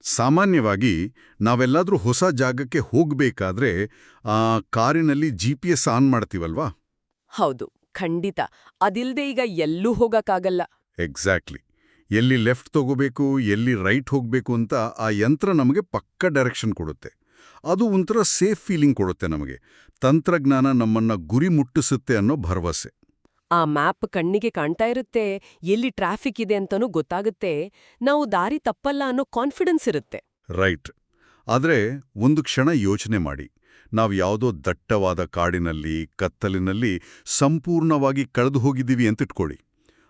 ಸಾಮಾನ್ಯವಾಗಿ ನಾವೆಲ್ಲಾದ್ರೂ ಹೊಸ ಜಾಗಕ್ಕೆ ಹೋಗ್ಬೇಕಾದ್ರೆ ಕಾರಿನಲ್ಲಿ GPS ಆನ್ ಮಾಡ್ತೀವಲ್ವಾ? ಹೌದು, ಖಂಡಿತ. ಅದಿಲ್ದೆ ಈಗ ಎಲ್ಲೂ ಹೋಗಕ್ಕಾಗಲ್ಲ. ಎಕ್ಸಾಕ್ಟ್ಲಿ. ಎಲ್ಲಿ ಲೆಫ್ಟ್ ತಗೋಬೇಕು, ಎಲ್ಲಿ ರೈಟ್ ಹೋಗ್ಬೇಕು ಅಂತ ಆ ಯಂತ್ರ ನಮಗೆ ಪಕ್ಕ ಡೈರೆಕ್ಷನ್ ಕೊಡುತ್ತೆ. ಅದು ಒಂಥರ ಸೇಫ್ ಫೀಲಿಂಗ್ ಕೊಡುತ್ತೆ ನಮಗೆ. ತಂತ್ರಜ್ಞಾನ ನಮ್ಮನ್ನ ಗುರಿ ಮುಟ್ಟಿಸುತ್ತೆ ಅನ್ನೋ ಭರವಸೆ. ಆ ಮ್ಯಾಪ್ ಕಣ್ಣಿಗೆ ಕಾಣ್ತಾ ಇರುತ್ತೆ, ಎಲ್ಲಿ ಟ್ರಾಫಿಕ್ ಇದೆ ಅಂತನೂ ಗೊತ್ತಾಗುತ್ತೆ, ನಾವು ದಾರಿ ತಪ್ಪಲ್ಲ ಅನ್ನೋ ಕಾನ್ಫಿಡೆನ್ಸ್ ಇರುತ್ತೆ. ರೈಟ್. ಆದ್ರೆ ಒಂದು ಕ್ಷಣ ಯೋಚನೆ ಮಾಡಿ. ನಾವು ಯಾವುದೋ ದಟ್ಟವಾದ ಕಾಡಿನಲ್ಲಿ, ಕತ್ತಲಿನಲ್ಲಿ ಸಂಪೂರ್ಣವಾಗಿ ಕಳೆದು ಹೋಗಿದ್ದೀವಿ ಅಂತಿಟ್ಕೊಳ್ಳಿ.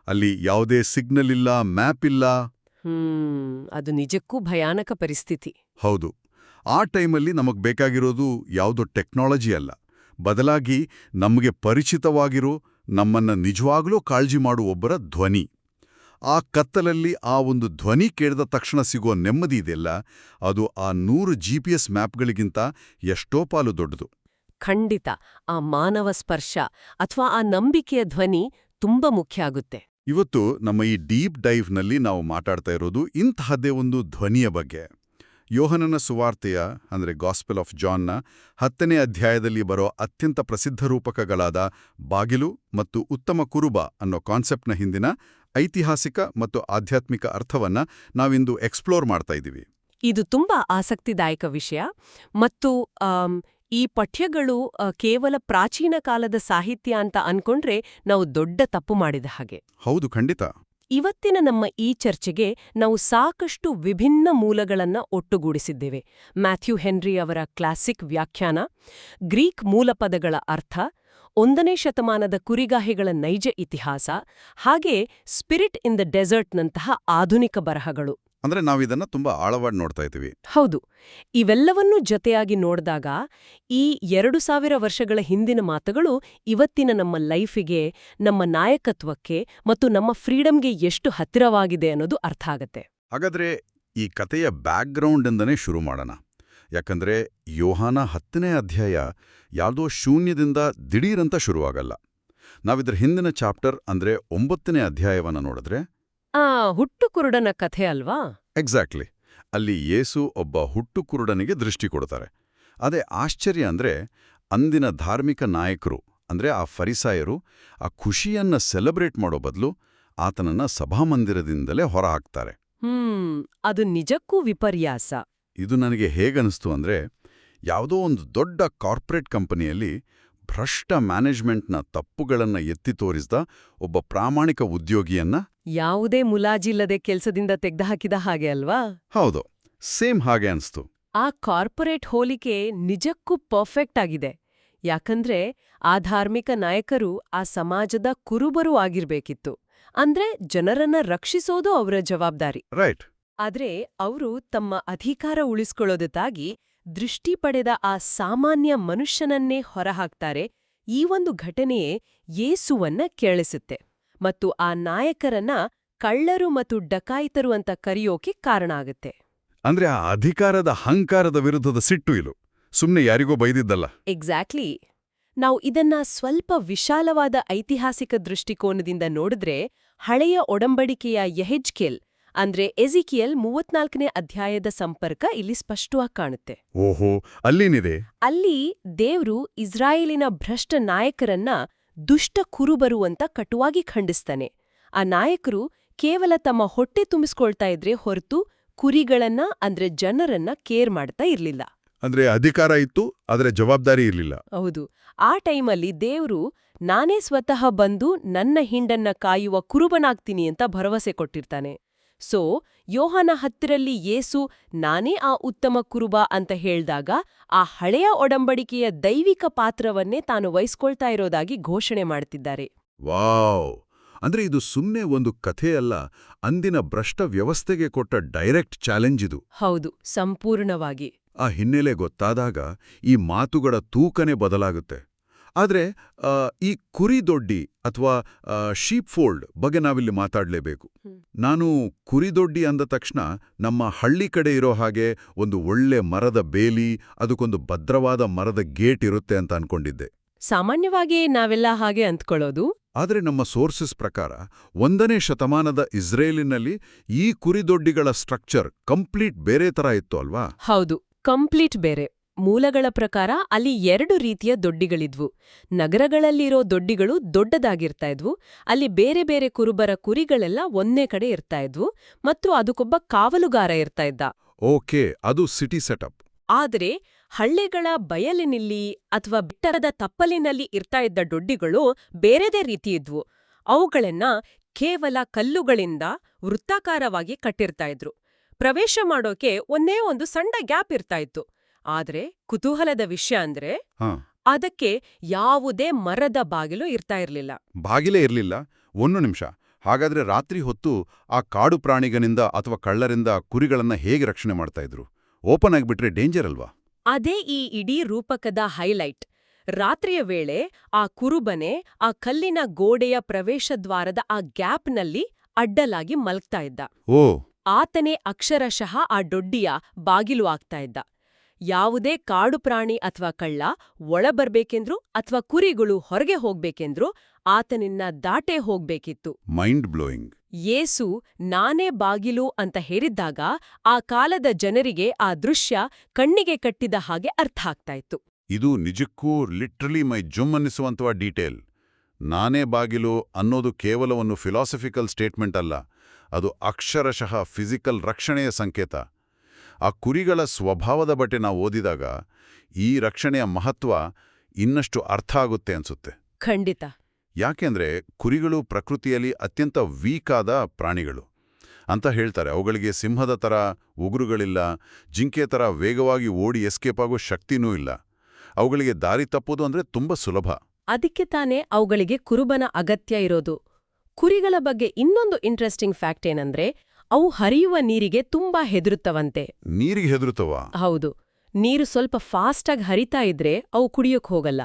ಅಲ್ಲಿ ಯಾವುದೇ ಸಿಗ್ನಲ್ ಇಲ್ಲ, ಮ್ಯಾಪ್ ಇಲ್ಲ. ಅದು ನಿಜಕ್ಕೂ ಭಯಾನಕ ಪರಿಸ್ಥಿತಿ. ಹೌದು. ಆ ಟೈಮಲ್ಲಿ ನಮಗ್ ಬೇಕಾಗಿರೋದು ಯಾವುದೋ ಟೆಕ್ನಾಲಜಿ ಅಲ್ಲ, ಬದಲಾಗಿ ನಮಗೆ ಪರಿಚಿತವಾಗಿರೋ, ನಮ್ಮನ್ನ ನಿಜವಾಗ್ಲೂ ಕಾಳಜಿ ಮಾಡುವ ಒಬ್ಬರ ಧ್ವನಿ. ಆ ಕತ್ತಲಲ್ಲಿ ಆ ಒಂದು ಧ್ವನಿ ಕೇಳಿದ ತಕ್ಷಣ ಸಿಗೋ ನೆಮ್ಮದಿ ಇದೆಯಲ್ಲ, ಅದು ಆ 100 GPS ಮ್ಯಾಪ್ಗಳಿಗಿಂತ ಎಷ್ಟೋ ಪಾಲು ದೊಡ್ಡದು. ಖಂಡಿತ. ಆ ಮಾನವ ಸ್ಪರ್ಶ ಅಥವಾ ಆ ನಂಬಿಕೆಯ ಧ್ವನಿ ತುಂಬಾ ಮುಖ್ಯ ಆಗುತ್ತೆ. ಇವತ್ತು ನಮ್ಮ ಈ ಡೀಪ್ ಡೈವ್ನಲ್ಲಿ ನಾವು ಮಾತಾಡ್ತಾ ಇರೋದು ಇಂತಹದ್ದೇ ಒಂದು ಧ್ವನಿಯ ಬಗ್ಗೆ. ಯೋಹನನ ಸುವಾರ್ತೆಯ ಅಂದರೆ ಗಾಸ್ಪೆಲ್ ಆಫ್ ಜಾನ್ನ 10ನೇ ಅಧ್ಯಾಯದಲ್ಲಿ ಬರೋ ಅತ್ಯಂತ ಪ್ರಸಿದ್ಧ ರೂಪಕಗಳಾದ ಬಾಗಿಲು ಮತ್ತು ಉತ್ತಮ ಕುರುಬ ಅನ್ನೋ ಕಾನ್ಸೆಪ್ಟ್ನ ಹಿಂದಿನ ಐತಿಹಾಸಿಕ ಮತ್ತು ಆಧ್ಯಾತ್ಮಿಕ ಅರ್ಥವನ್ನ ನಾವಿಂದು ಎಕ್ಸ್ಪ್ಲೋರ್ ಮಾಡ್ತಾ ಇದ್ದೀವಿ. ಇದು ತುಂಬಾ ಆಸಕ್ತಿದಾಯಕ ವಿಷಯ. ಮತ್ತು ಈ ಪಠ್ಯಗಳು ಕೇವಲ ಪ್ರಾಚೀನ ಕಾಲದ ಸಾಹಿತ್ಯ ಅಂತ ಅನ್ಕೊಂಡ್ರೆ ನಾವು ದೊಡ್ಡ ತಪ್ಪು ಮಾಡಿದ ಹಾಗೆ. ಹೌದು, ಖಂಡಿತ. ಇವತ್ತಿನ ನಮ್ಮ ಈ ಚರ್ಚೆಗೆ ನಾವು ಸಾಕಷ್ಟು ವಿಭಿನ್ನ ಮೂಲಗಳನ್ನ ಒಟ್ಟುಗೂಡಿಸಿದ್ದೇವೆ. ಮ್ಯಾಥ್ಯೂ ಹೆನ್ರಿ ಅವರ ಕ್ಲಾಸಿಕ್ ವ್ಯಾಖ್ಯಾನ, ಗ್ರೀಕ್ ಮೂಲಪದಗಳ ಅರ್ಥ, 1ನೇ ಶತಮಾನದ ಕುರಿಗಾಹಿಗಳ ನೈಜ ಇತಿಹಾಸ, ಹಾಗೆ ಸ್ಪಿರಿಟ್ ಇನ್ ದ ಡೆಸರ್ಟ್ನಂತಹ ಆಧುನಿಕ ಬರಹಗಳು. ಅಂದ್ರೆ ನಾವಿದನ್ನ ತುಂಬಾ ಆಳವಾಗಿ ನೋಡ್ತಾ ಇದ್ದೀವಿ. ಹೌದು. ಇವೆಲ್ಲವನ್ನೂ ಜೊತೆಯಾಗಿ ನೋಡಿದಾಗ ಈ 2000 ವರ್ಷಗಳ ಹಿಂದಿನ ಮಾತುಗಳು ಇವತ್ತಿನ ನಮ್ಮ ಲೈಫಿಗೆ, ನಮ್ಮ ನಾಯಕತ್ವಕ್ಕೆ ಮತ್ತು ನಮ್ಮ ಫ್ರೀಡಮ್ಗೆ ಎಷ್ಟು ಹತ್ತಿರವಾಗಿದೆ ಅನ್ನೋದು ಅರ್ಥ ಆಗತ್ತೆ. ಹಾಗಾದ್ರೆ ಈ ಕಥೆಯ ಬ್ಯಾಕ್ಗ್ರೌಂಡ್ ಇಂದನೇ ಶುರು ಮಾಡೋಣ. ಯಾಕಂದ್ರೆ ಯೋಹಾನ 10ನೇ ಅಧ್ಯಾಯ ಯಾವುದೋ ಶೂನ್ಯದಿಂದ ದಿಢೀರಂತ ಶುರುವಾಗಲ್ಲ. ನಾವಿದ್ರ ಹಿಂದಿನ ಚಾಪ್ಟರ್ ಅಂದ್ರೆ 9ನೇ ಅಧ್ಯಾಯವನ್ನ ನೋಡಿದ್ರೆ ಹುಟ್ಟು ಕುರುಡನ ಕಥೆ ಅಲ್ವಾ? ಎಕ್ಸಾಕ್ಟ್ಲಿ. ಅಲ್ಲಿ ಯೇಸು ಒಬ್ಬ ಹುಟ್ಟು ಕುರುಡನಿಗೆ ದೃಷ್ಟಿ ಕೊಡ್ತಾರೆ. ಅದೇ ಆಶ್ಚರ್ಯ ಅಂದ್ರೆ ಅಂದಿನ ಧಾರ್ಮಿಕ ನಾಯಕರು ಅಂದ್ರೆ ಆ ಫರಿಸಾಯರು ಆ ಖುಷಿಯನ್ನ ಸೆಲೆಬ್ರೇಟ್ ಮಾಡೋ ಬದಲು ಆತನನ್ನ ಸಭಾಮಂದಿರದಿಂದಲೇ ಹೊರಹಾಕ್ತಾರೆ. ಅದು ನಿಜಕ್ಕೂ ವಿಪರ್ಯಾಸ. ಇದು ನನಗೆ ಹೇಗನ್ನಿಸ್ತು ಅಂದ್ರೆ, ಯಾವುದೋ ಒಂದು ದೊಡ್ಡ ಕಾರ್ಪೊರೇಟ್ ಕಂಪನಿಯಲ್ಲಿ ಭ್ರಷ್ಟ ಮ್ಯಾನೇಜ್ಮೆಂಟ್ನ ತಪ್ಪುಗಳನ್ನ ಎತ್ತಿ ತೋರಿಸಿದ ಒಬ್ಬ ಪ್ರಾಮಾಣಿಕ ಉದ್ಯೋಗಿಯನ್ನ ಯಾವುದೇ ಮುಲಾಜಿಲ್ಲದೆ ಕೆಲ್ಸದಿಂದ ತೆಗೆದುಹಾಕಿದ ಹಾಗೆ ಅಲ್ವಾ? ಹೌದು, ಸೇಮ್ ಹಾಗೆ ಅನ್ಸ್ತು. ಆ ಕಾರ್ಪೊರೇಟ್ ಹೋಲಿಕೆ ನಿಜಕ್ಕೂ ಪರ್ಫೆಕ್ಟ್ ಆಗಿದೆ. ಯಾಕಂದ್ರೆ ಆ ಧಾರ್ಮಿಕ ನಾಯಕರು ಆ ಸಮಾಜದ ಕುರುಬರೂ ಆಗಿರ್ಬೇಕಿತ್ತು. ಅಂದ್ರೆ ಜನರನ್ನ ರಕ್ಷಿಸೋದು ಅವರ ಜವಾಬ್ದಾರಿ. ರೈಟ್. ಆದ್ರೆ ಅವರು ತಮ್ಮ ಅಧಿಕಾರ ಉಳಿಸ್ಕೊಳ್ಳೋದಕ್ಕಾಗಿ ದೃಷ್ಟಿ ಪಡೆದ ಆ ಸಾಮಾನ್ಯ ಮನುಷ್ಯನನ್ನೇ ಹೊರಹಾಕ್ತಾರೆ. ಈ ಒಂದು ಘಟನೆಯೇ ಯೇಸುವನ್ನ ಕೇಳಿಸುತ್ತೆ ಮತ್ತು ಆ ನಾಯಕರನ್ನ ಕಳ್ಳರು ಮತ್ತು ಡಕಾಯಿತರು ಅಂತ ಕರೆಯೋಕೆ ಕಾರಣ ಆಗುತ್ತೆ. ಅಂದ್ರೆ ಆ ಅಧಿಕಾರದ ಅಹಂಕಾರದ ವಿರುದ್ಧದ ಸಿಟ್ಟು ಇಲು ಸುಮ್ನೆ ಯಾರಿಗೋ ಬೈದಿದ್ದಲ್ಲ. ಎಕ್ಸಾಕ್ಟ್ಲಿ. ನಾವು ಇದನ್ನ ಸ್ವಲ್ಪ ವಿಶಾಲವಾದ ಐತಿಹಾಸಿಕ ದೃಷ್ಟಿಕೋನದಿಂದ ನೋಡಿದ್ರೆ ಹಳೆಯ ಒಡಂಬಡಿಕೆಯ ಯೆಹೆಜ್ಕೇಲ್ ಅಂದ್ರೆ ಎಜಿಕಿಯಲ್ 34ನೇ ಅಧ್ಯಾಯದ ಸಂಪರ್ಕ ಇಲ್ಲಿ ಸ್ಪಷ್ಟವಾಗಿ ಕಾಣುತ್ತೆ. ಓಹೋ, ಅಲ್ಲೇನಿದೆ? ಅಲ್ಲಿ ದೇವ್ರು ಇಸ್ರಾಯೇಲಿನ ಭ್ರಷ್ಟ ನಾಯಕರನ್ನ ದುಷ್ಟ ಕುರುಬರು ಅಂತ ಕಟುವಾಗಿ ಖಂಡಿಸ್ತಾನೆ. ಆ ನಾಯಕರು ಕೇವಲ ತಮ್ಮ ಹೊಟ್ಟೆ ತುಂಬಿಸ್ಕೊಳ್ತಾ ಇದ್ರೆ ಹೊರತು ಕುರಿಗಳನ್ನ ಅಂದ್ರೆ ಜನರನ್ನ ಕೇರ್ ಮಾಡ್ತಾ ಇರ್ಲಿಲ್ಲ. ಅಂದ್ರೆ ಅಧಿಕಾರ ಇತ್ತು, ಆದ್ರೆ ಜವಾಬ್ದಾರಿ ಇರ್ಲಿಲ್ಲ. ಹೌದು. ಆ ಟೈಮಲ್ಲಿ ದೇವ್ರು ನಾನೇ ಸ್ವತಃ ಬಂದು ನನ್ನ ಹಿಂಡನ್ನ ಕಾಯುವ ಕುರುಬನಾಗ್ತೀನಿ ಅಂತ ಭರವಸೆ ಕೊಟ್ಟಿರ್ತಾನೆ. ಸೊ ಯೋಹಾನ 10ರಲ್ಲಿ ಯೇಸು ನಾನೇ ಆ ಉತ್ತಮ ಕುರುಬ ಅಂತ ಹೇಳ್ದಾಗ ಆ ಹಳೆಯ ಒಡಂಬಡಿಕೆಯ ದೈವಿಕ ಪಾತ್ರವನ್ನೇ ತಾನು ವಹಿಸ್ಕೊಳ್ತಾ ಇರೋದಾಗಿ ಘೋಷಣೆ ಮಾಡ್ತಿದ್ದಾರೆ. ವಾವ್! ಅಂದ್ರೆ ಇದು ಸುಮ್ಮನೆ ಒಂದು ಕಥೆಯಲ್ಲ, ಅಂದಿನ ಭ್ರಷ್ಟ ವ್ಯವಸ್ಥೆಗೆ ಕೊಟ್ಟ ಡೈರೆಕ್ಟ್ ಚಾಲೆಂಜ್ ಇದು. ಹೌದು, ಸಂಪೂರ್ಣವಾಗಿ. ಆ ಹಿನ್ನೆಲೆ ಗೊತ್ತಾದಾಗ ಈ ಮಾತುಗಳ ತೂಕನೇ ಬದಲಾಗುತ್ತೆ. ಆದ್ರೆ ಈ ಕುರಿದೊಡ್ಡಿ ಅಥವಾ ಶೀಪ್ ಫೋಲ್ಡ್ ಬಗ್ಗೆ ನಾವಿಲ್ಲಿ ಮಾತಾಡಲೇಬೇಕು. ನಾನು ಕುರಿದೊಡ್ಡಿ ಅಂದ ತಕ್ಷಣ ನಮ್ಮ ಹಳ್ಳಿ ಕಡೆ ಇರೋ ಹಾಗೆ ಒಂದು ಒಳ್ಳೆ ಮರದ ಬೇಲಿ, ಅದಕ್ಕೊಂದು ಭದ್ರವಾದ ಮರದ ಗೇಟ್ ಇರುತ್ತೆ ಅಂತ ಅನ್ಕೊಂಡಿದ್ದೆ. ಸಾಮಾನ್ಯವಾಗಿ ನಾವೆಲ್ಲ ಹಾಗೆ ಅಂದ್ಕೊಳ್ಳೋದು. ಆದರೆ ನಮ್ಮ ಸೋರ್ಸಸ್ ಪ್ರಕಾರ 1ನೇ ಶತಮಾನದ ಇಸ್ರೇಲಿನಲ್ಲಿ ಈ ಕುರಿದೊಡ್ಡಿಗಳ ಸ್ಟ್ರಕ್ಚರ್ ಕಂಪ್ಲೀಟ್ ಬೇರೆ ಥರ ಇತ್ತು ಅಲ್ವಾ? ಹೌದು, ಕಂಪ್ಲೀಟ್ ಬೇರೆ. ಮೂಲಗಳ ಪ್ರಕಾರ ಅಲ್ಲಿ 2 ರೀತಿಯ ದೊಡ್ಡಿಗಳಿದ್ವು. ನಗರಗಳಲ್ಲಿರೋ ದೊಡ್ಡಿಗಳು ದೊಡ್ಡದಾಗಿರ್ತಾ ಇದ್ವು, ಅಲ್ಲಿ ಬೇರೆ ಬೇರೆ ಕುರುಬರ ಕುರಿಗಳೆಲ್ಲ ಒಂದೇ ಕಡೆ ಇರ್ತಾ ಇದ್ವು, ಮತ್ತು ಅದಕ್ಕೊಬ್ಬ ಕಾವಲುಗಾರ ಇರ್ತಾ ಇದ್ದ. ಓಕೆ, ಅದು ಸಿಟಿ ಸೆಟಪ್. ಆದರೆ ಹಳ್ಳಿಗಳ ಬಯಲಿನಲ್ಲಿ ಅಥವಾ ಬೆಟ್ಟದ ತಪ್ಪಲಿನಲ್ಲಿ ಇರ್ತಾ ಇದ್ದ ದೊಡ್ಡಿಗಳು ಬೇರೆದೇ ರೀತಿ ಇದ್ವು. ಅವುಗಳನ್ನ ಕೇವಲ ಕಲ್ಲುಗಳಿಂದ ವೃತ್ತಾಕಾರವಾಗಿ ಕಟ್ಟಿರ್ತಾ ಇದ್ರು. ಪ್ರವೇಶ ಮಾಡೋಕೆ ಒಂದೇ ಒಂದು ಸಣ್ಣ ಗ್ಯಾಪ್ ಇರ್ತಾ ಇತ್ತು. ಆದ್ರೆ ಕುತೂಹಲದ ವಿಷಯ ಅಂದ್ರೆ ಅದಕ್ಕೆ ಯಾವುದೇ ಮರದ ಬಾಗಿಲು ಇರ್ತಾ ಇರ್ಲಿಲ್ಲ. ಬಾಗಿಲೇ ಇರ್ಲಿಲ್ಲ? 1 ನಿಮಿಷ. ಹಾಗಾದ್ರೆ ರಾತ್ರಿ ಹೊತ್ತು ಆ ಕಾಡು ಪ್ರಾಣಿಗನಿಂದ ಅಥವಾ ಕಳ್ಳರಿಂದ ಕುರಿಗಳನ್ನ ಹೇಗೆ ರಕ್ಷಣೆ ಮಾಡ್ತಾ ಇದ್ರು? ಓಪನ್ ಆಗಿಬಿಟ್ರೆ ಡೇಂಜರ್ ಅಲ್ವಾ? ಅದೇ ಈ ಇಡೀ ರೂಪಕದ ಹೈಲೈಟ್. ರಾತ್ರಿಯ ವೇಳೆ ಆ ಕುರುಬನೆ ಆ ಕಲ್ಲಿನ ಗೋಡೆಯ ಪ್ರವೇಶದ್ವಾರದ ಆ ಗ್ಯಾಪ್ನಲ್ಲಿ ಅಡ್ಡಲಾಗಿ ಮಲ್ಗ್ತಾ ಇದ್ದ. ಆತನೇ ಅಕ್ಷರಶಃ ಆ ದೊಡ್ಡಿಯ ಬಾಗಿಲು ಆಗ್ತಾ ಇದ್ದ. ಯಾವುದೇ ಕಾಡು ಪ್ರಾಣಿ ಅಥವಾ ಕಳ್ಳ ಒಳಬರ್ಬೇಕೆಂದ್ರು ಅಥವಾ ಕುರಿಗಳು ಹೊರಗೆ ಹೋಗ್ಬೇಕೆಂದ್ರು ಆತನಿನ್ನ ದಾಟೇ ಹೋಗ್ಬೇಕಿತ್ತು. Mind blowing. ಯೇಸು ನಾನೇ ಬಾಗಿಲು ಅಂತ ಹೇಳಿದ್ದಾಗ ಆ ಕಾಲದ ಜನರಿಗೆ ಆ ದೃಶ್ಯ ಕಣ್ಣಿಗೆ ಕಟ್ಟಿದ ಹಾಗೆ ಅರ್ಥ ಆಗ್ತಾ ಇತ್ತು. ಇದು ನಿಜಕ್ಕೂ ಲಿಟ್ರಲಿ ಮೈ ಜುಮ್ ಅನ್ನಿಸುವಂತಹ ಡೀಟೇಲ್. ನಾನೇ ಬಾಗಿಲು ಅನ್ನೋದು ಕೇವಲ ಒಂದು ಫಿಲಾಸಫಿಕಲ್ ಸ್ಟೇಟ್ಮೆಂಟ್ ಅಲ್ಲ, ಅದು ಅಕ್ಷರಶಃ ಫಿಸಿಕಲ್ ರಕ್ಷಣೆಯ ಸಂಕೇತ. ಆ ಕುರಿಗಳ ಸ್ವಭಾವದ ಬಗ್ಗೆ ನಾವು ಓದಿದಾಗ ಈ ರಕ್ಷಣೆಯ ಮಹತ್ವ ಇನ್ನಷ್ಟು ಅರ್ಥ ಆಗುತ್ತೆ ಅನ್ಸುತ್ತೆ. ಖಂಡಿತ. ಯಾಕೆಂದ್ರೆ ಕುರಿಗಳು ಪ್ರಕೃತಿಯಲ್ಲಿ ಅತ್ಯಂತ ವೀಕಾದ ಪ್ರಾಣಿಗಳು ಅಂತ ಹೇಳ್ತಾರೆ. ಅವುಗಳಿಗೆ ಸಿಂಹದ ಥರ ಉಗುರುಗಳಿಲ್ಲ, ಜಿಂಕೆ ಥರ ವೇಗವಾಗಿ ಓಡಿ ಎಸ್ಕೇಪ್ ಆಗೋ ಶಕ್ತಿನೂ ಇಲ್ಲ. ಅವುಗಳಿಗೆ ದಾರಿ ತಪ್ಪೋದು ಅಂದ್ರೆ ತುಂಬ ಸುಲಭ. ಅದಕ್ಕೆ ತಾನೇ ಅವುಗಳಿಗೆ ಕುರುಬನ ಅಗತ್ಯ ಇರೋದು. ಕುರಿಗಳ ಬಗ್ಗೆ ಇನ್ನೊಂದು ಇಂಟ್ರೆಸ್ಟಿಂಗ್ ಫ್ಯಾಕ್ಟ್ ಏನಂದ್ರೆ ಅವು ಹರಿಯುವ ನೀರಿಗೆ ತುಂಬಾ ಹೆದರುತ್ತವಂತೆ. ನೀರಿಗೆ ಹೆದರುತ್ತವಾ? ಹೌದು. ನೀರು ಸ್ವಲ್ಪ ಫಾಸ್ಟಾಗಿ ಹರಿತಾ ಇದ್ರೆ ಅವು ಕುಡಿಯೋಕ್ ಹೋಗಲ್ಲ.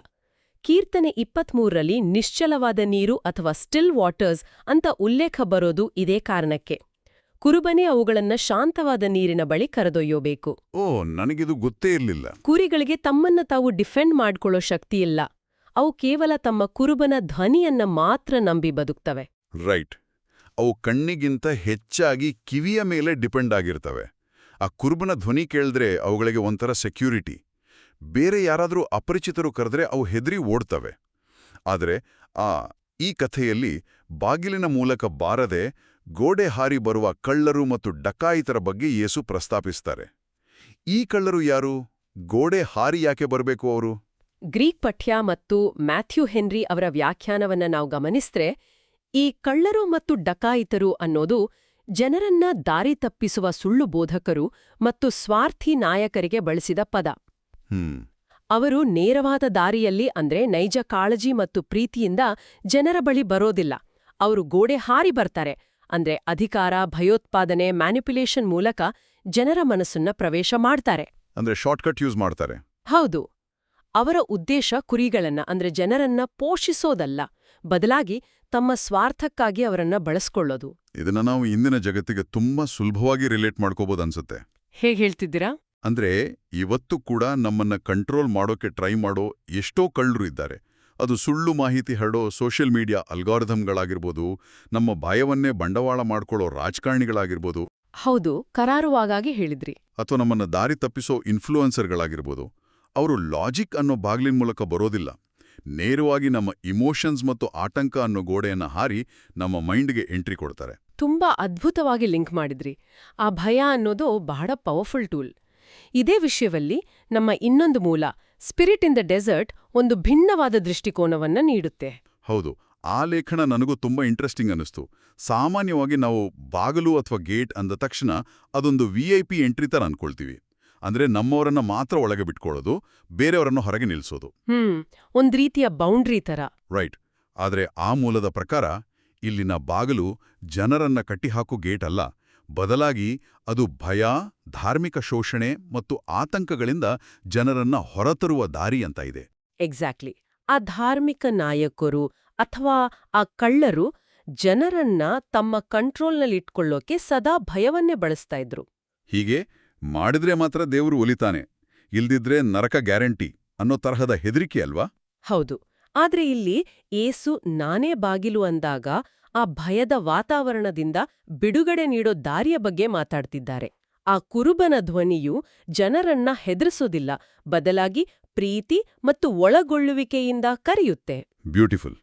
ಕೀರ್ತನೆ 23ರಲ್ಲಿ ನಿಶ್ಚಲವಾದ ನೀರು ಅಥವಾ ಸ್ಟಿಲ್ ವಾಟರ್ಸ್ ಅಂತ ಉಲ್ಲೇಖ ಬರೋದು ಇದೇ ಕಾರಣಕ್ಕೆ. ಕುರುಬನೇ ಅವುಗಳನ್ನ ಶಾಂತವಾದ ನೀರಿನ ಬಳಿ ಕರೆದೊಯ್ಯೋಬೇಕು. ನನಗಿದು ಗೊತ್ತೇ ಇರಲಿಲ್ಲ. ಕುರಿಗಳಿಗೆ ತಮ್ಮನ್ನ ತಾವು ಡಿಫೆಂಡ್ ಮಾಡ್ಕೊಳ್ಳೋ ಶಕ್ತಿಯಿಲ್ಲ. ಅವು ಕೇವಲ ತಮ್ಮ ಕುರುಬನ ಧ್ವನಿಯನ್ನ ಮಾತ್ರ ನಂಬಿ ಬದುಕ್ತವೆ. ರೈಟ್. ಅವು ಕಣ್ಣಿಗಿಂತ ಹೆಚ್ಚಾಗಿ ಕಿವಿಯ ಮೇಲೆ ಡಿಪೆಂಡ್ ಆಗಿರ್ತವೆ. ಆ ಕುರುಬನ ಧ್ವನಿ ಕೇಳಿದ್ರೆ ಅವುಗಳಿಗೆ ಒಂಥರ ಸೆಕ್ಯೂರಿಟಿ. ಬೇರೆ ಯಾರಾದರೂ ಅಪರಿಚಿತರು ಕರೆದ್ರೆ ಅವು ಹೆದರಿ ಓಡ್ತವೆ. ಆದರೆ ಈ ಕಥೆಯಲ್ಲಿ ಬಾಗಿಲಿನ ಮೂಲಕ ಬಾರದೆ ಗೋಡೆ ಹಾರಿ ಬರುವ ಕಳ್ಳರು ಮತ್ತು ಡಕಾಯಿತರ ಬಗ್ಗೆ ಯೇಸು ಪ್ರಸ್ತಾಪಿಸ್ತಾರೆ. ಈ ಕಳ್ಳರು ಯಾರು? ಗೋಡೆ ಹಾರಿ ಯಾಕೆ ಬರಬೇಕು ಅವರು? ಗ್ರೀಕ್ ಪಠ್ಯ ಮತ್ತು ಮ್ಯಾಥ್ಯೂ ಹೆನ್ರಿ ಅವರ ವ್ಯಾಖ್ಯಾನವನ್ನ ನಾವು ಗಮನಿಸಿದ್ರೆ ಈ ಕಳ್ಳರು ಮತ್ತು ಡಕಾಯಿತರು ಅನ್ನೋದು ಜನರನ್ನ ದಾರಿ ತಪ್ಪಿಸುವ ಸುಳ್ಳು ಬೋಧಕರು ಮತ್ತು ಸ್ವಾರ್ಥಿ ನಾಯಕರಿಗೆ ಬಳಸಿದ ಪದ. ಅವರು ನೇರವಾದ ದಾರಿಯಲ್ಲಿ ಅಂದ್ರೆ ನೈಜ ಕಾಳಜಿ ಮತ್ತು ಪ್ರೀತಿಯಿಂದ ಜನರ ಬಳಿ ಬರೋದಿಲ್ಲ. ಅವರು ಗೋಡೆ ಹಾರಿ ಬರ್ತಾರೆ, ಅಂದ್ರೆ ಅಧಿಕಾರ, ಭಯೋತ್ಪಾದನೆ, ಮ್ಯಾನಿಪ್ಯುಲೇಷನ್ ಮೂಲಕ ಜನರ ಮನಸ್ಸನ್ನ ಪ್ರವೇಶ ಮಾಡ್ತಾರೆ. ಅಂದ್ರೆ ಶಾರ್ಟ್ಕಟ್ ಯೂಸ್ ಮಾಡ್ತಾರೆ. ಹೌದು. ಅವರ ಉದ್ದೇಶ ಕುರಿಗಳನ್ನ ಅಂದ್ರೆ ಜನರನ್ನ ಪೋಷಿಸೋದಲ್ಲ, ಬದಲಾಗಿ ತಮ್ಮ ಸ್ವಾರ್ಥಕ್ಕಾಗಿ ಅವರನ್ನ ಬಳಸ್ಕೊಳ್ಳೋದು. ಇದನ್ನ ನಾವು ಇಂದಿನ ಜಗತ್ತಿಗೆ ತುಂಬಾ ಸುಲಭವಾಗಿ ರಿಲೇಟ್ ಮಾಡ್ಕೋಬಹುದು ಅನ್ಸುತ್ತೆ. ಹೇಗೆ ಹೇಳ್ತಿದ್ದೀರಾ? ಅಂದ್ರೆ ಇವತ್ತು ಕೂಡ ನಮ್ಮನ್ನ ಕಂಟ್ರೋಲ್ ಮಾಡೋಕೆ ಟ್ರೈ ಮಾಡೋ ಎಷ್ಟೋ ಕಳ್ಳರು ಇದ್ದಾರೆ. ಅದು ಸುಳ್ಳು ಮಾಹಿತಿ ಹರಡೋ ಸೋಷಿಯಲ್ ಮೀಡಿಯಾ ಅಲ್ಗಾರಿಥಮ್ಗಳಾಗಿರ್ಬೋದು, ನಮ್ಮ ಭಯವನ್ನೇ ಬಂಡವಾಳ ಮಾಡ್ಕೊಳ್ಳೋ ರಾಜಕಾರಣಿಗಳಾಗಿರ್ಬೋದು. ಹೌದು, ಕರಾರುವಾಗಾಗಿ ಹೇಳಿದ್ರಿ. ಅಥವಾ ನಮ್ಮನ್ನ ದಾರಿ ತಪ್ಪಿಸೋ ಇನ್ಫ್ಲೂಯೆನ್ಸರ್ಗಳಾಗಿರ್ಬೋದು. ಅವರು ಲಾಜಿಕ್ ಅನ್ನೋ ಬಾಗ್ಲಿನ ಮೂಲಕ ಬರೋದಿಲ್ಲ. ನೇರವಾಗಿ ನಮ್ಮ ಇಮೋಷನ್ಸ್ ಮತ್ತು ಆತಂಕ ಅನ್ನೋ ಗೋಡೆಯನ್ನ ಹಾರಿ ನಮ್ಮ ಮೈಂಡ್ಗೆ ಎಂಟ್ರಿ ಕೊಡ್ತಾರೆ. ತುಂಬಾ ಅದ್ಭುತವಾಗಿ ಲಿಂಕ್ ಮಾಡಿದ್ರಿ. ಆ ಭಯ ಅನ್ನೋದು ಬಹಳ ಪವರ್ಫುಲ್ ಟೂಲ್. ಇದೇ ವಿಷಯದಲ್ಲಿ ನಮ್ಮ ಇನ್ನೊಂದು ಮೂಲ, ಸ್ಪಿರಿಟ್ ಇನ್ ದ ಡೆಸರ್ಟ್, ಒಂದು ಭಿನ್ನವಾದ ದೃಷ್ಟಿಕೋನವನ್ನ ನೀಡುತ್ತೆ. ಹೌದು, ಆ ಲೇಖನ ನನಗೂ ತುಂಬಾ ಇಂಟ್ರೆಸ್ಟಿಂಗ್ ಅನ್ನಿಸ್ತು. ಸಾಮಾನ್ಯವಾಗಿ ನಾವು ಬಾಗಿಲು ಅಥವಾ ಗೇಟ್ ಅಂದ ತಕ್ಷಣ ಅದೊಂದು VIP ಎಂಟ್ರಿ ತರ ಅನ್ಕೊಳ್ತೀವಿ. ಅಂದ್ರೆ ನಮ್ಮವರನ್ನ ಮಾತ್ರ ಒಳಗೆ ಬಿಟ್ಕೊಳ್ಳೋದು, ಬೇರೆಯವರನ್ನು ಹೊರಗೆ ನಿಲ್ಸೋದು. ಒಂದ್ ರೀತಿಯ ಬೌಂಡ್ರಿ ತರ. ರೈಟ್. ಆದ್ರೆ ಆ ಮೂಲದ ಪ್ರಕಾರ ಇಲ್ಲಿನ ಬಾಗಿಲು ಜನರನ್ನ ಕಟ್ಟಿಹಾಕೋ ಗೇಟ್ ಅಲ್ಲ, ಬದಲಾಗಿ ಅದು ಭಯ, ಧಾರ್ಮಿಕ ಶೋಷಣೆ ಮತ್ತು ಆತಂಕಗಳಿಂದ ಜನರನ್ನ ಹೊರತರುವ ದಾರಿ ಅಂತ ಇದೆ. ಎಕ್ಸಾಕ್ಟ್ಲಿ. ಆ ಧಾರ್ಮಿಕ ನಾಯಕರು ಅಥವಾ ಆ ಕಳ್ಳರು ಜನರನ್ನ ತಮ್ಮ ಕಂಟ್ರೋಲ್ನಲ್ಲಿಟ್ಕೊಳ್ಳೋಕೆ ಸದಾ ಭಯವನ್ನೇ ಬಳಸ್ತಾ ಇದ್ರು. ಹೀಗೆ ಮಾಡಿದ್ರೆ ಮಾತ್ರ ದೇವರು ಒಲಿತಾನೆ, ಇಲ್ದಿದ್ರೆ ನರಕ ಗ್ಯಾರಂಟಿ ಅನ್ನೋ ತರಹದ ಹೆದರಿಕೆ ಅಲ್ವಾ? ಹೌದು. ಆದ್ರೆ ಇಲ್ಲಿ ಏಸು ನಾನೇ ಬಾಗಿಲು ಅಂದಾಗ ಆ ಭಯದ ವಾತಾವರಣದಿಂದ ಬಿಡುಗಡೆ ನೀಡೋ ದಾರಿಯ ಬಗ್ಗೆ ಮಾತಾಡ್ತಿದ್ದಾರೆ. ಆ ಕುರುಬನ ಧ್ವನಿಯು ಜನರನ್ನ ಹೆದರಿಸೋದಿಲ್ಲ, ಬದಲಾಗಿ ಪ್ರೀತಿ ಮತ್ತು ಒಳಗೊಳ್ಳುವಿಕೆಯಿಂದ ಕರೆಯುತ್ತೆ. ಬ್ಯೂಟಿಫುಲ್.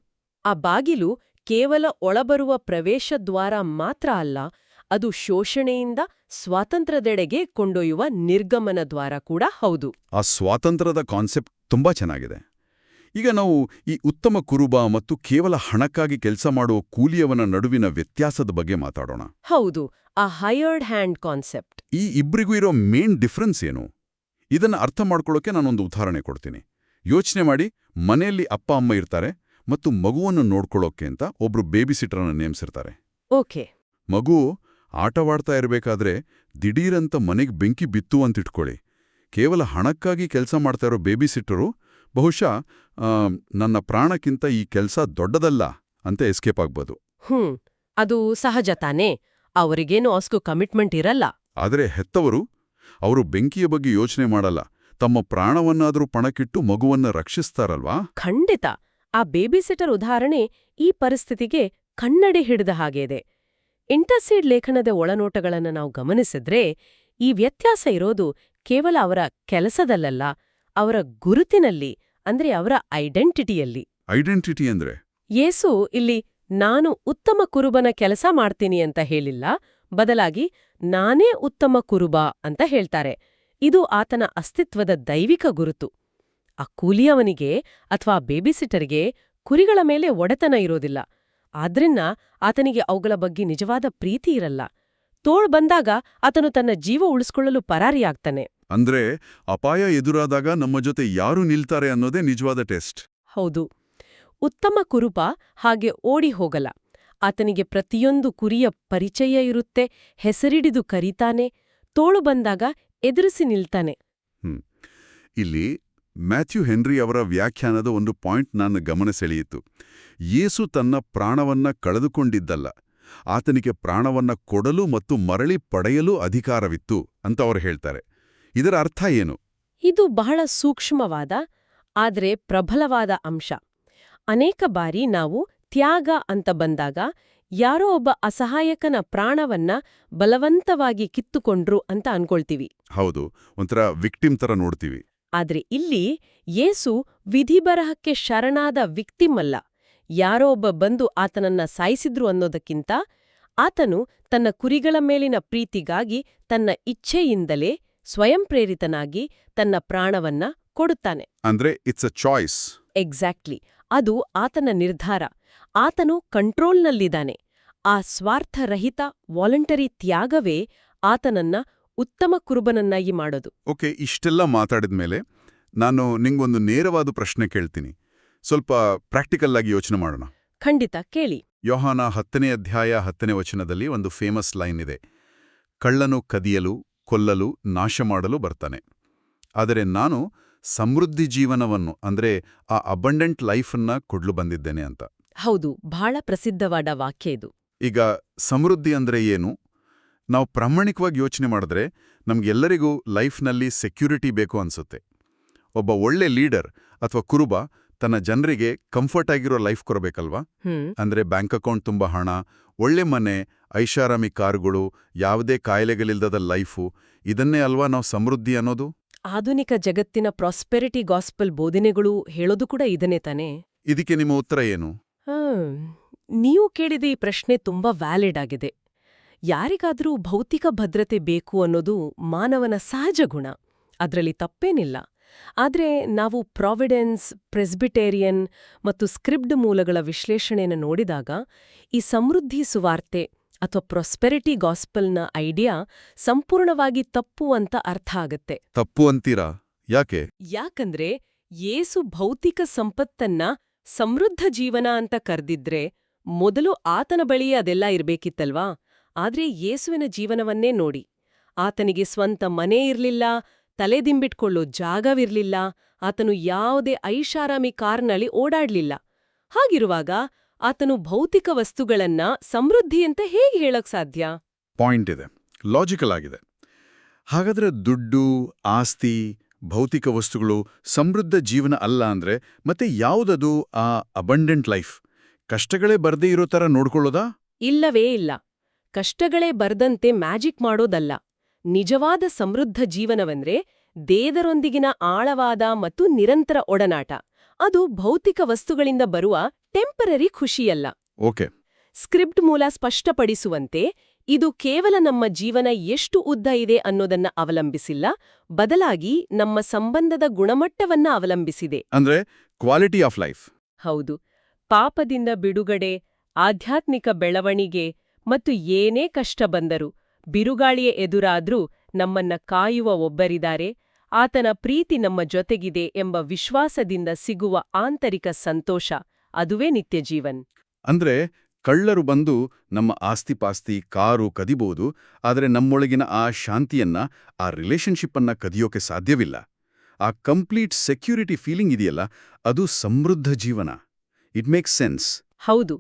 ಆ ಬಾಗಿಲು ಕೇವಲ ಒಳಬರುವ ಪ್ರವೇಶ ದ್ವಾರ ಮಾತ್ರ ಅಲ್ಲ, ಅದು ಶೋಷಣೆಯಿಂದ ಸ್ವಾತಂತ್ರ್ಯದೆಡೆಗೆ ಕೊಂಡೊಯ್ಯುವ ನಿರ್ಗಮನ ದ್ವಾರ ಕೂಡ ಹೌದು. ಆ ಸ್ವಾತಂತ್ರ್ಯದ ಕಾನ್ಸೆಪ್ಟ್ ತುಂಬಾ ಚೆನ್ನಾಗಿದೆ. ಈಗ ನಾವು ಈ ಉತ್ತಮ ಕುರುಬ ಮತ್ತು ಕೇವಲ ಹಣಕ್ಕಾಗಿ ಕೆಲಸ ಮಾಡುವ ಕೂಲಿಯವನ ನಡುವಿನ ವ್ಯತ್ಯಾಸದ ಬಗ್ಗೆ ಮಾತಾಡೋಣ. ಹೌದು, ಆ ಹೈಯರ್ಡ್ ಹ್ಯಾಂಡ್ ಕಾನ್ಸೆಪ್ಟ್. ಈ ಇಬ್ರಿಗೂ ಇರೋ ಮೇನ್ ಡಿಫ್ರೆನ್ಸ್ ಏನು? ಇದನ್ನ ಅರ್ಥ ಮಾಡ್ಕೊಳ್ಳೋಕೆ ನಾನೊಂದು ಉದಾಹರಣೆ ಕೊಡ್ತೀನಿ. ಯೋಚನೆ ಮಾಡಿ, ಮನೆಯಲ್ಲಿ ಅಪ್ಪ ಅಮ್ಮ ಇರ್ತಾರೆ ಮತ್ತು ಮಗುವನ್ನು ನೋಡ್ಕೊಳ್ಳೋಕೆ ಅಂತ ಒಬ್ರು ಬೇಬಿ ಸಿಟರನ್ನ ನೇಮಿಸಿರ್ತಾರೆ. ಓಕೆ. ಮಗು ಆಟವಾಡ್ತಾ ಇರಬೇಕಾದ್ರೆ ದಿಢೀರಂತ ಮನೆಗೆ ಬೆಂಕಿ ಬಿತ್ತು ಅಂತಿಟ್ಕೊಳ್ಳಿ. ಕೇವಲ ಹಣಕ್ಕಾಗಿ ಕೆಲಸ ಮಾಡ್ತಾ ಇರೋ ಬೇಬಿ ಸಿಟ್ಟರು ಬಹುಶಃ ನನ್ನ ಪ್ರಾಣಕ್ಕಿಂತ ಈ ಕೆಲಸ ದೊಡ್ಡದಲ್ಲ ಅಂತ ಎಸ್ಕೇಪ್ ಆಗ್ಬೋದು. ಅದು ಸಹಜ ತಾನೇ, ಅವರಿಗೇನು ಅಷ್ಟು ಕಮಿಟ್ಮೆಂಟ್ ಇರಲ್ಲ. ಆದರೆ ಹೆತ್ತವರು, ಅವರು ಬೆಂಕಿಯ ಬಗ್ಗೆ ಯೋಚನೆ ಮಾಡಲ್ಲ, ತಮ್ಮ ಪ್ರಾಣವನ್ನಾದರೂ ಪಣಕ್ಕಿಟ್ಟು ಮಗುವನ್ನ ರಕ್ಷಿಸ್ತಾರಲ್ವಾ? ಖಂಡಿತ. ಆ ಬೇಬಿಸಿಟರ್ ಉದಾಹರಣೆ ಈ ಪರಿಸ್ಥಿತಿಗೆ ಕನ್ನಡಿ ಹಿಡಿದ ಹಾಗೆದೆ. ಇಂಟರ್ಸೀಡ್ ಲೇಖನದ ಒಳನೋಟಗಳನ್ನು ನಾವು ಗಮನಿಸಿದ್ರೆ ಈ ವ್ಯತ್ಯಾಸ ಇರೋದು ಕೇವಲ ಅವರ ಕೆಲಸದಲ್ಲ, ಅವರ ಗುರುತಿನಲ್ಲಿ, ಅಂದ್ರೆ ಅವರ ಐಡೆಂಟಿಟಿಯಲ್ಲಿ. ಐಡೆಂಟಿಟಿ ಅಂದ್ರೆ? ಯೇಸು ಇಲ್ಲಿ ನಾನು ಉತ್ತಮ ಕುರುಬನ ಕೆಲಸ ಮಾಡ್ತೀನಿ ಅಂತ ಹೇಳಿಲ್ಲ, ಬದಲಾಗಿ ನಾನೇ ಉತ್ತಮ ಕುರುಬ ಅಂತ ಹೇಳ್ತಾರೆ. ಇದು ಆತನ ಅಸ್ತಿತ್ವದ ದೈವಿಕ ಗುರುತು. ಆ ಕೂಲಿಯವನಿಗೆ ಅಥವಾ ಬೇಬಿಸಿಟರ್ಗೆ ಕುರಿಗಳ ಮೇಲೆ ಒಡೆತನ ಇರೋದಿಲ್ಲ. ಆದ್ರಿಂದ ಆತನಿಗೆ ಅವುಗಳ ಬಗ್ಗೆ ನಿಜವಾದ ಪ್ರೀತಿ ಇರಲ್ಲ. ತೋಳ್ ಬಂದಾಗ ಆತನು ತನ್ನ ಜೀವ ಉಳಿಸ್ಕೊಳ್ಳಲು ಪರಾರಿಯಾಗ್ತಾನೆ. ಅಂದ್ರೆ ಅಪಾಯ ಎದುರಾದಾಗ ನಮ್ಮ ಜೊತೆ ಯಾರು ನಿಲ್ತಾರೆ ಅನ್ನೋದೇ ನಿಜವಾದ ಟೆಸ್ಟ್. ಹೌದು. ಉತ್ತಮ ಕುರುಬ ಹಾಗೆ ಓಡಿ ಹೋಗಲ್ಲ. ಆತನಿಗೆ ಪ್ರತಿಯೊಂದು ಕುರಿಯ ಪರಿಚಯ ಇರುತ್ತೆ, ಹೆಸರಿಡಿದು ಕರೀತಾನೆ, ತೋಳು ಬಂದಾಗ ಎದುರಿಸಿ ನಿಲ್ತಾನೆ. ಇಲ್ಲಿ ಮ್ಯಾಥ್ಯೂ ಹೆನ್ರಿ ಅವರ ವ್ಯಾಖ್ಯಾನದ ಒಂದು ಪಾಯಿಂಟ್ ನನ್ನ ಗಮನ ಸೆಳೆಯಿತು. ಯೇಸು ತನ್ನ ಪ್ರಾಣವನ್ನ ಕಳೆದುಕೊಂಡಿದ್ದಲ್ಲ, ಆತನಿಗೆ ಪ್ರಾಣವನ್ನ ಕೊಡಲು ಮತ್ತು ಮರಳಿ ಪಡೆಯಲು ಅಧಿಕಾರವಿತ್ತು ಅಂತ ಅವರು ಹೇಳ್ತಾರೆ. ಇದರ ಅರ್ಥ ಏನು? ಇದು ಬಹಳ ಸೂಕ್ಷ್ಮವಾದ ಆದ್ರೆ ಪ್ರಬಲವಾದ ಅಂಶ. ಅನೇಕ ಬಾರಿ ನಾವು ತ್ಯಾಗ ಅಂತ ಬಂದಾಗ ಯಾರೋ ಒಬ್ಬ ಅಸಹಾಯಕನ ಪ್ರಾಣವನ್ನ ಬಲವಂತವಾಗಿ ಕಿತ್ತುಕೊಂಡ್ರು ಅಂತ ಅನ್ಕೊಳ್ತೀವಿ. ಹೌದು, ಒಂಥರ ವಿಕ್ಟಿಮ್ ತರ ನೋಡ್ತೀವಿ. ಆದ್ರೆ ಇಲ್ಲಿ ಯೇಸು ವಿಧಿಬರಹಕ್ಕೆ ಶರಣಾದ ವಿಕ್ಟಿಮ್ ಅಲ್ಲ. ಯಾರೋ ಒಬ್ಬ ಬಂದು ಆತನನ್ನ ಸಾಯಿಸಿದ್ರು ಅನ್ನೋದಕ್ಕಿಂತ ಆತನು ತನ್ನ ಕುರಿಗಳ ಮೇಲಿನ ಪ್ರೀತಿಗಾಗಿ ತನ್ನ ಇಚ್ಛೆಯಿಂದಲೇ ಸ್ವಯಂ ಪ್ರೇರಿತನಾಗಿ ತನ್ನ ಪ್ರಾಣವನ್ನ ಕೊಡುತ್ತಾನೆ. ಅಂದ್ರೆ ಇಟ್ಸ್ ಅ ಚಾಯ್ಸ್. ಎಕ್ಸಾಕ್ಟ್ಲಿ. ಅದು ಆತನ ನಿರ್ಧಾರ. ಆತನು ಕಂಟ್ರೋಲ್ನಲ್ಲಿದ್ದಾನೆ. ಆ ಸ್ವಾರ್ಥರಹಿತ ವಾಲಂಟರಿ ತ್ಯಾಗವೇ ಆತನನ್ನ ಉತ್ತಮ ಕುರುಬನನ್ನಾಗಿ ಮಾಡೋದು. ಓಕೆ, ಇಷ್ಟೆಲ್ಲ ಮಾತಾಡಿದ್ಮೇಲೆ ನಾನು ನಿಂಗೊಂದು ನೇರವಾದ ಪ್ರಶ್ನೆ ಕೇಳ್ತೀನಿ. ಸ್ವಲ್ಪ ಪ್ರಾಕ್ಟಿಕಲ್ ಆಗಿ ಯೋಚನೆ ಮಾಡೋಣ. ಖಂಡಿತ, ಕೇಳಿ. ಯೋಹಾನ 10ನೇ ಅಧ್ಯಾಯ 10ನೇ ವಚನದಲ್ಲಿ ಒಂದು ಫೇಮಸ್ ಲೈನ್ ಇದೆ. ಕಳ್ಳನು ಕದಿಯಲು, ಕೊಲ್ಲಲು, ನಾಶ ಮಾಡಲು ಬರ್ತಾನೆ. ಆದರೆ ನಾನು ಸಮೃದ್ಧಿ ಜೀವನವನ್ನು ಅಂದ್ರೆ ಆ ಅಬಂಡೆಂಟ್ ಲೈಫನ್ನ ಕೊಡ್ಲು ಬಂದಿದ್ದೇನೆ ಅಂತ. ಹೌದು, ಬಹಳ ಪ್ರಸಿದ್ಧವಾದ ವಾಕ್ಯ ಇದು. ಈಗ ಸಮೃದ್ಧಿ ಅಂದ್ರೆ ಏನು? ನಾವು ಪ್ರಾಮಾಣಿಕವಾಗಿ ಯೋಚನೆ ಮಾಡಿದ್ರೆ ನಮ್ಗೆಲ್ಲರಿಗೂ ಲೈಫ್ನಲ್ಲಿ ಸೆಕ್ಯೂರಿಟಿ ಬೇಕು ಅನ್ಸುತ್ತೆ. ಒಬ್ಬ ಒಳ್ಳೆ ಲೀಡರ್ ಅಥವಾ ಕುರುಬ ತನ್ನ ಜನರಿಗೆ ಕಂಫರ್ಟ್ ಆಗಿರೋ ಲೈಫ್ ಕೊರಬೇಕಲ್ವಾ? ಅಂದ್ರೆ ಬ್ಯಾಂಕ್ ಅಕೌಂಟ್ ತುಂಬ ಹಣ, ಒಳ್ಳೆ ಮನೆ, ಐಷಾರಾಮಿ ಕಾರುಗಳು, ಯಾವುದೇ ಕಾಯಿಲೆಗಳಿಲ್ದದ ಲೈಫು, ಇದನ್ನೇ ಅಲ್ವಾ ನಾವು ಸಮೃದ್ಧಿ ಅನ್ನೋದು? ಆಧುನಿಕ ಜಗತ್ತಿನ ಪ್ರಾಸ್ಪೆರಿಟಿ ಗಾಸ್ಪಲ್ ಬೋಧನೆಗಳು ಹೇಳೋದು ಕೂಡ ಇದನ್ನೇ ತಾನೇ. ಇದಕ್ಕೆ ನಿಮ್ಮ ಉತ್ತರ ಏನು? ನೀವು ಕೇಳಿದ ಈ ಪ್ರಶ್ನೆ ತುಂಬಾ ವ್ಯಾಲಿಡ್ ಆಗಿದೆ. ಯಾರಿಗಾದರೂ ಭೌತಿಕ ಭದ್ರತೆ ಬೇಕು ಅನ್ನೋದು ಮಾನವನ ಸಹಜ ಗುಣ, ಅದರಲ್ಲಿ ತಪ್ಪೇನಿಲ್ಲ. ಆದ್ರೆ ನಾವು ಪ್ರಾವಿಡೆನ್ಸ್, ಪ್ರೆಸ್ಬಿಟೇರಿಯನ್ ಮತ್ತು ಸ್ಕ್ರಿಪ್ಡ್ ಮೂಲಗಳ ವಿಶ್ಲೇಷಣೆಯನ್ನು ನೋಡಿದಾಗ ಈ ಸಮೃದ್ಧಿ ಸುವಾರ್ತೆ ಅಥವಾ ಪ್ರಾಸ್ಪೆರಿಟಿ ಗಾಸ್ಪಲ್ನ ಐಡಿಯಾ ಸಂಪೂರ್ಣವಾಗಿ ತಪ್ಪು ಅಂತ ಅರ್ಥ ಆಗತ್ತೆ. ತಪ್ಪು ಅಂತೀರಾ? ಯಾಕೆ? ಯಾಕಂದ್ರೆ ಯೇಸು ಭೌತಿಕ ಸಂಪತ್ತನ್ನ ಸಮೃದ್ಧ ಜೀವನ ಅಂತ ಕರೆದಿದ್ರೆ ಮೊದಲು ಆತನ ಬಳಿಯೇ ಅದೆಲ್ಲ ಇರ್ಬೇಕಿತ್ತಲ್ವಾ? ಆದ್ರೆ ಯೇಸುವಿನ ಜೀವನವನ್ನೇ ನೋಡಿ. ಆತನಿಗೆ ಸ್ವಂತ ಮನೆ ಇರ್ಲಿಲ್ಲ, ತಲೆದಿಂಬಿಟ್ಕೊಳ್ಳೋ ಜಾಗವಿರ್ಲಿಲ್ಲ, ಆತನು ಯಾವುದೇ ಐಷಾರಾಮಿ ಕಾರ್ನಲ್ಲಿ ಓಡಾಡ್ಲಿಲ್ಲ. ಹಾಗಿರುವಾಗ ಆತನು ಭೌತಿಕ ವಸ್ತುಗಳನ್ನ ಸಮೃದ್ಧಿ ಅಂತ ಹೇಗೆ ಹೇಳಕ್ ಸಾಧ್ಯ? ಪಾಯಿಂಟ್ ಇದೆ, ಲಾಜಿಕಲ್ ಆಗಿದೆ. ಹಾಗಾದ್ರೆ ದುಡ್ಡು, ಆಸ್ತಿ, ಭೌತಿಕ ವಸ್ತುಗಳು ಸಮೃದ್ಧ ಜೀವನ ಅಲ್ಲ ಅಂದ್ರೆ ಮತ್ತೆ ಯಾವುದದು ಆ ಅಬಂಡೆಂಟ್ ಲೈಫ್? ಕಷ್ಟಗಳೇ ಬರ್ದೇ ಇರೋ ಥರ ನೋಡ್ಕೊಳ್ಳೋದಾ? ಇಲ್ಲವೇ ಇಲ್ಲ. ಕಷ್ಟಗಳೇ ಬರ್ದಂತೆ ಮ್ಯಾಜಿಕ್ ಮಾಡೋದಲ್ಲ. ನಿಜವಾದ ಸಮೃದ್ಧ ಜೀವನವೆಂದ್ರೆ ದೇವರೊಂದಿಗಿನ ಆಳವಾದ ಮತ್ತು ನಿರಂತರ ಒಡನಾಟ. ಅದು ಭೌತಿಕ ವಸ್ತುಗಳಿಂದ ಬರುವ ಟೆಂಪರರಿ ಖುಷಿಯಲ್ಲ. ಓಕೆ. ಸ್ಕ್ರಿಪ್ಟ್ ಮೂಲ ಸ್ಪಷ್ಟಪಡಿಸುವಂತೆ ಇದು ಕೇವಲ ನಮ್ಮ ಜೀವನ ಎಷ್ಟು ಉದ್ದ ಇದೆ ಅನ್ನೋದನ್ನ ಅವಲಂಬಿಸಿಲ್ಲ, ಬದಲಾಗಿ ನಮ್ಮ ಸಂಬಂಧದ ಗುಣಮಟ್ಟವನ್ನ ಅವಲಂಬಿಸಿದೆ. ಅಂದ್ರೆ ಕ್ವಾಲಿಟಿ ಆಫ್ ಲೈಫ್. ಹೌದು. ಪಾಪದಿಂದ ಬಿಡುಗಡೆ, ಆಧ್ಯಾತ್ಮಿಕ ಬೆಳವಣಿಗೆ ಮತ್ತು ಏನೇ ಕಷ್ಟ ಬಂದರೂ, ಬಿರುಗಾಳಿಯ ಎದುರಾದ್ರೂ ನಮ್ಮನ್ನ ಕಾಯುವ ಒಬ್ಬರಿದ್ದಾರೆ, ಆತನ ಪ್ರೀತಿ ನಮ್ಮ ಜೊತೆಗಿದೆ ಎಂಬ ವಿಶ್ವಾಸದಿಂದ ಸಿಗುವ ಆಂತರಿಕ ಸಂತೋಷ, ಅದುವೇ ನಿತ್ಯ ಜೀವನ್. ಅಂದ್ರೆ ಕಳ್ಳರು ಬಂದು ನಮ್ಮ ಆಸ್ತಿಪಾಸ್ತಿ ಕಾರು ಕದಿಬಹುದು, ಆದರೆ ನಮ್ಮೊಳಗಿನ ಆ ಶಾಂತಿಯನ್ನ, ಆ ರಿಲೇಶನ್ಶಿಪ್ಪನ್ನ ಕದಿಯೋಕೆ ಸಾಧ್ಯವಿಲ್ಲ. ಆ ಕಂಪ್ಲೀಟ್ ಸೆಕ್ಯೂರಿಟಿ ಫೀಲಿಂಗ್ ಇದೆಯಲ್ಲ, ಅದು ಸಮೃದ್ಧ ಜೀವನ. It makes sense. ಹೌದು.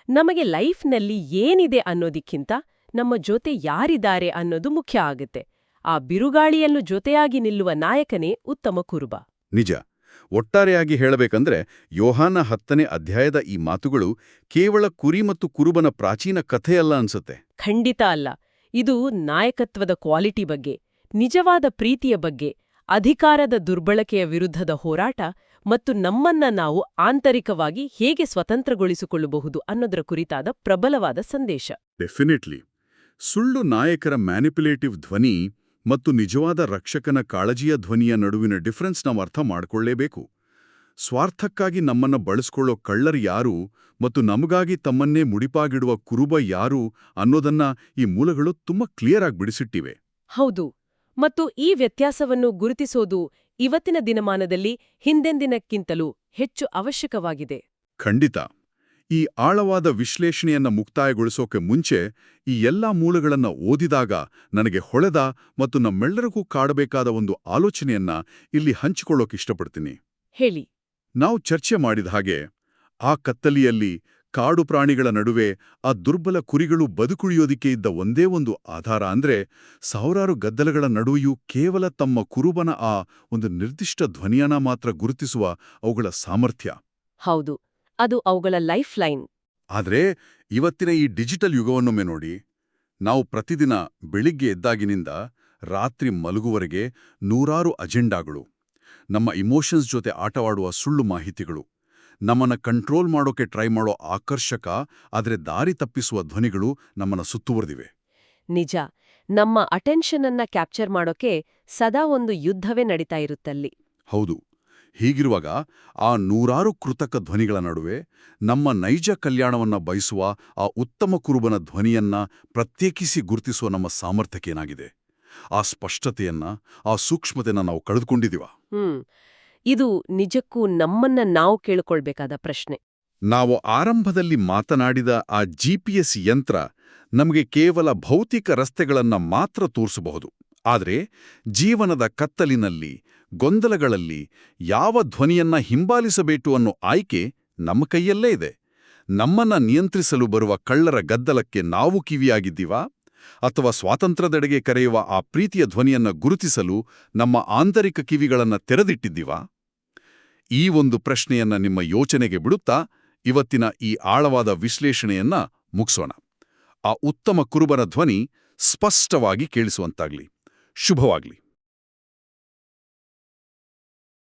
ನಮಗೆ ಲೈಫ್ನಲ್ಲಿ ಏನಿದೆ ಅನ್ನೋದಿಕ್ಕಿಂತ ನಮ್ಮ ಜೊತೆ ಯಾರಿದ್ದಾರೆ ಅನ್ನೋದು ಮುಖ್ಯ ಆಗುತ್ತೆ. ಆ ಬಿರುಗಾಳಿಯಲ್ಲೂ ಜೊತೆಯಾಗಿ ನಿಲ್ಲುವ ನಾಯಕನೇ ಉತ್ತಮ ಕುರುಬ. ನಿಜ. ಒಟ್ಟಾರೆಯಾಗಿ ಹೇಳಬೇಕಂದ್ರೆ ಯೋಹಾನ 10ನೇ ಅಧ್ಯಾಯದ ಈ ಮಾತುಗಳು ಕೇವಲ ಕುರಿ ಮತ್ತು ಕುರುಬನ ಪ್ರಾಚೀನ ಕಥೆಯಲ್ಲ ಅನ್ಸುತ್ತೆ. ಖಂಡಿತ ಅಲ್ಲ. ಇದು ನಾಯಕತ್ವದ ಕ್ವಾಲಿಟಿ ಬಗ್ಗೆ, ನಿಜವಾದ ಪ್ರೀತಿಯ ಬಗ್ಗೆ, ಅಧಿಕಾರದ ದುರ್ಬಳಕೆಯ ವಿರುದ್ಧದ ಹೋರಾಟ ಮತ್ತು ನಮ್ಮನ್ನ ನಾವು ಆಂತರಿಕವಾಗಿ ಹೇಗೆ ಸ್ವತಂತ್ರಗೊಳಿಸಿಕೊಳ್ಳಬಹುದು ಅನ್ನೋದರ ಕುರಿತಾದ ಪ್ರಬಲವಾದ ಸಂದೇಶ. ಡೆಫಿನೆಟ್ಲಿ. ಸುಳ್ಳು ನಾಯಕರ ಮ್ಯಾನಿಪ್ಯುಲೇಟಿವ್ ಧ್ವನಿ ಮತ್ತು ನಿಜವಾದ ರಕ್ಷಕನ ಕಾಳಜಿಯ ಧ್ವನಿಯ ನಡುವಿನ ಡಿಫರೆನ್ಸ್ ನಾವು ಅರ್ಥ ಮಾಡ್ಕೊಳ್ಳೇಬೇಕು. ಸ್ವಾರ್ಥಕ್ಕಾಗಿ ನಮ್ಮನ್ನ ಬಳಸ್ಕೊಳ್ಳೋ ಕಳ್ಳರು ಯಾರು ಮತ್ತು ನಮಗಾಗಿ ತಮ್ಮನ್ನೇ ಮುಡಿಪಾಗಿಡುವ ಕುರುಬ ಯಾರು ಅನ್ನೋದನ್ನ ಈ ಮೂಲಗಳು ತುಂಬಾ ಕ್ಲಿಯರ್ ಆಗಿ ಬಿಡಿಸಿಟ್ಟಿವೆ. ಹೌದು. ಮತ್ತು ಈ ವ್ಯತ್ಯಾಸವನ್ನು ಗುರುತಿಸೋದು ಇವತ್ತಿನ ದಿನಮಾನದಲ್ಲಿ ಹಿಂದೆಂದಿನಕ್ಕಿಂತಲೂ ಹೆಚ್ಚು ಅವಶ್ಯಕವಾಗಿದೆ. ಖಂಡಿತ. ಈ ಆಳವಾದ ವಿಶ್ಲೇಷಣೆಯನ್ನ ಮುಕ್ತಾಯಗೊಳಿಸೋಕೆ ಮುಂಚೆ ಈ ಎಲ್ಲಾ ಮೂಲಗಳನ್ನ ಓದಿದಾಗ ನನಗೆ ಹೊಳೆದ ಮತ್ತು ನಮ್ಮೆಲ್ಲರಿಗೂ ಕಾಡಬೇಕಾದ ಒಂದು ಆಲೋಚನೆಯನ್ನ ಇಲ್ಲಿ ಹಂಚಿಕೊಳ್ಳೋಕಿಷ್ಟಪಡ್ತೀನಿ. ಹೇಳಿ. ನಾವು ಚರ್ಚೆ ಮಾಡಿದ ಹಾಗೆ ಆ ಕತ್ತಲಿಯಲ್ಲಿ ಕಾಡು ಪ್ರಾಣಿಗಳ ನಡುವೆ ಆ ದುರ್ಬಲ ಕುರಿಗಳು ಬದುಕುಳಿಯೋದಿಕ್ಕೆ ಇದ್ದ ಒಂದೇ ಒಂದು ಆಧಾರ ಅಂದ್ರೆ ಸಾವಿರಾರು ಗದ್ದಲಗಳ ನಡುವೆಯೂ ಕೇವಲ ತಮ್ಮ ಕುರುಬನ ಆ ಒಂದು ನಿರ್ದಿಷ್ಟ ಧ್ವನಿಯನ್ನ ಮಾತ್ರ ಗುರುತಿಸುವ ಅವುಗಳ ಸಾಮರ್ಥ್ಯ. ಹೌದು. ಅದು ಅವುಗಳ ಲೈಫ್ ಲೈನ್. ಆದ್ರೆ ಇವತ್ತಿನ ಈ ಡಿಜಿಟಲ್ ಯುಗವನ್ನೊಮ್ಮೆ ನೋಡಿ. ನಾವು ಪ್ರತಿದಿನ ಬೆಳಿಗ್ಗೆ ಎದ್ದಾಗಿನಿಂದ ರಾತ್ರಿ ಮಲಗುವರೆಗೆ ನೂರಾರು ಅಜೆಂಡಾಗಳು, ನಮ್ಮ ಇಮೋಷನ್ಸ್ ಜೊತೆ ಆಟವಾಡುವ ಸುಳ್ಳು ಮಾಹಿತಿಗಳು, ನಮ್ಮನ್ನ ಕಂಟ್ರೋಲ್ ಮಾಡೋಕೆ ಟ್ರೈ ಮಾಡೋ ಆಕರ್ಷಕ ಆದರೆ ದಾರಿ ತಪ್ಪಿಸುವ ಧ್ವನಿಗಳು ನಮ್ಮನ್ನ ಸುತ್ತುವರೆದಿವೆ. ನಿಜ. ನಮ್ಮ ಅಟೆನ್ಷನ್ ಅನ್ನ ಕ್ಯಾಪ್ಚರ್ ಮಾಡೋಕೆ ಸದಾ ಒಂದು ಯುದ್ಧವೇ ನಡೀತಾ ಇರುತ್ತಲ್ಲಿ. ಹೌದು. ಹೀಗಿರುವಾಗ ಆ ನೂರಾರು ಕೃತಕ ಧ್ವನಿಗಳ ನಡುವೆ ನಮ್ಮ ನೈಜ ಕಲ್ಯಾಣವನ್ನ ಬಯಸುವ ಆ ಉತ್ತಮ ಕುರುಬನ ಧ್ವನಿಯನ್ನ ಪ್ರತ್ಯೇಕಿಸಿ ಗುರುತಿಸುವ ನಮ್ಮ ಸಾಮರ್ಥ್ಯಕ್ಕೇನಾಗಿದೆ? ಆ ಸ್ಪಷ್ಟತೆಯನ್ನ, ಆ ಸೂಕ್ಷ್ಮತೆಯನ್ನ ನಾವು ಕಳೆದುಕೊಂಡಿದ್ದೀವ? ಇದು ನಿಜಕ್ಕೂ ನಮ್ಮನ್ನ ನಾವು ಕೇಳಿಕೊಳ್ಬೇಕಾದ ಪ್ರಶ್ನೆ. ನಾವು ಆರಂಭದಲ್ಲಿ ಮಾತನಾಡಿದ ಆ GPS ಯಂತ್ರ ನಮಗೆ ಕೇವಲ ಭೌತಿಕ ರಸ್ತೆಗಳನ್ನ ಮಾತ್ರ ತೋರಿಸಬಹುದು. ಆದರೆ ಜೀವನದ ಕತ್ತಲಿನಲ್ಲಿ, ಗೊಂದಲಗಳಲ್ಲಿ ಯಾವ ಧ್ವನಿಯನ್ನ ಹಿಂಬಾಲಿಸಬೇಕು ಅನ್ನೋ ಆಯ್ಕೆ ನಮ್ಮ ಕೈಯಲ್ಲೇ ಇದೆ. ನಮ್ಮನ್ನ ನಿಯಂತ್ರಿಸಲು ಬರುವ ಕಳ್ಳರ ಗದ್ದಲಕ್ಕೆ ನಾವು ಕಿವಿಯಾಗಿದ್ದೀವಾ? ಅಥವಾ ಸ್ವಾತಂತ್ರ್ಯದೆಡೆಗೆ ಕರೆಯುವ ಆ ಪ್ರೀತಿಯ ಧ್ವನಿಯನ್ನ ಗುರುತಿಸಲು ನಮ್ಮ ಆಂತರಿಕ ಕಿವಿಗಳನ್ನ ತೆರೆದಿಟ್ಟಿದ್ದೀವಾ? ಈ ಒಂದು ಪ್ರಶ್ನೆಯನ್ನ ನಿಮ್ಮ ಯೋಚನೆಗೆ ಬಿಡುತ್ತಾ ಇವತ್ತಿನ ಈ ಆಳವಾದ ವಿಶ್ಲೇಷಣೆಯನ್ನ ಮುಗಿಸೋಣ. ಆ ಉತ್ತಮ ಕುರುಬನ ಧ್ವನಿ ಸ್ಪಷ್ಟವಾಗಿ ಕೇಳಿಸುವಂತಾಗ್ಲಿ. ಶುಭವಾಗ್ಲಿ.